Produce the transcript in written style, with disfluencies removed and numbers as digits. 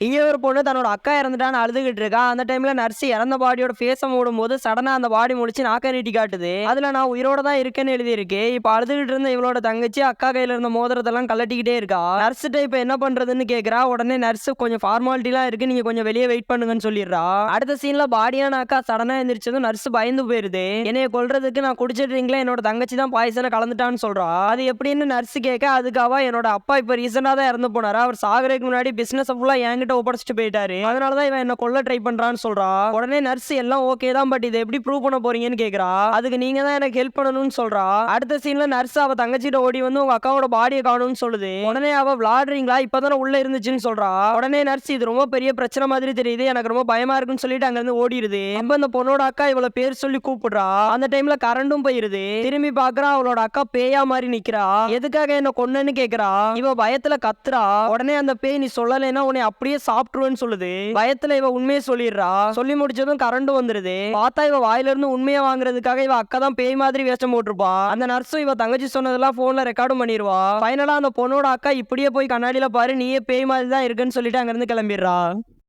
இங்க ஒரு பொண்ணு தன்னோட அக்கா இறந்துட்டான்னு அழுதுகிட்டு இருக்கா. அந்த டைம்ல நர்ஸ் இறந்த பாடியோட ஃபேஸ மூடும்போது சடனா அந்த பாடி முடிச்சு நாக்க நீட்டி காட்டுது. அதுல நான் உயிரோட தான் இருக்கேன்னு எழுதியிருக்கு. இப்ப அழுதுகிட்டு இருந்த இவளோட தங்கச்சி அக்கா கையில இருந்த மோதிரத்தெல்லாம் கழட்டிக்கிட்டே இருக்கா. நர்ஸ்ட்ட இப்ப என்ன பண்றதுன்னு கேக்குறா. உடனே நர்ஸ் கொஞ்சம் ஃபார்மாலிட்டிலாம் இருக்கு, நீங்க கொஞ்சம் வெளியே வெயிட் பண்ணுங்கன்னு சொல்லிடுறா. அடுத்த சீன்ல பாடியான அக்கா சடனா எந்திரிச்சதும் நர்ஸ் பயந்து போயிருது. என்னைய கொல்றதுக்கு நான் குடிச்ச ட்ரிங்க்ல என்னோட தங்கச்சி தான் பாய்சனை கலந்துட்டான்னு சொல்றா. அது எப்படின்னு நர்ஸ் கேட்க, அதுக்கு அவ என்னோட அப்பா இப்ப ரீசெண்டா தான் இறந்து போனாரு, அவர் சாகறதுக்கு முன்னாடி பிசினஸ் ஃபுல்லா என்கிட்ட ஒப்படைச்சிட்டு போயிட்டாரு, அதனாலதான் இவன் என்ன கொல்ல ட்ரை பண்றான்னு சொல்றா. உடனே நர்ஸ் எல்லாம் ஓகே தான், பட் இதை எப்படி ப்ரூவ் பண்ண போறீங்கன்னு கேக்குறா. அதுக்கு நீங்க தான் எனக்கு ஹெல்ப் பண்ணணும்னு சொல்றா. அடுத்த சீன்ல நர்ஸ் அவ தங்கச்சிட்ட ஓடி வந்து உங்க அக்காவோட பாடியை காணும்னு சொல்லுது. உடனே அவ விளாடுறீங்களா, இப்பதானே உள்ள இருந்துச்சுன்னு சொல்றா. உடனே நர்ஸ் இது ரொம்ப பெரிய பிரச்சனை மாதிரி தெரியுது, எனக்கு ரொம்ப பயமா இருக்குன்னு சொல்லிட்டு அங்க இருந்து ஓடிடுது. அப்ப அந்த பொண்ணோட அக்கா இவள பேர் சொல்லி கூப்பிடுறா. அந்த டைம்ல கரண்டும் போயிருது. திரும்பி பாக்குறா, அவளோட அக்கா பேயா மாதிரி நிக்கிறா. எதுக்காக என்ன கொன்னன்னு கேக்குறா. இவ பயத்துல கத்துறா. உடனே அந்த பேய் நீ சொல்லலைன்னா உன்னை அப்படியே சாப்பிட்டுருவேன்னு சொல்லுது. பயத்துல இவ உண்மையை சொல்லிடுறா. சொல்லி முடிச்சதும் கரண்ட் வந்துருது. பார்த்தா இவ வாயில இருந்து உண்மையை வாங்குறதுக்காக இவ அக்கா தான் பேய் மாதிரி வேஷம் போட்டிருப்பா. அந்த நர்ஸும் இவ தங்கச்சி சொன்னதெல்லாம் போன்ல ரெக்கார்டும் பண்ணிடுவா. ஃபைனலா அந்த பொண்ணோட அக்கா இப்படியே போய் கண்ணாடியில பாரு, நீயே பேய் மாதிரி தான் இருக்குன்னு சொல்லிட்டு அங்க இருந்து கிளம்பிடுறா.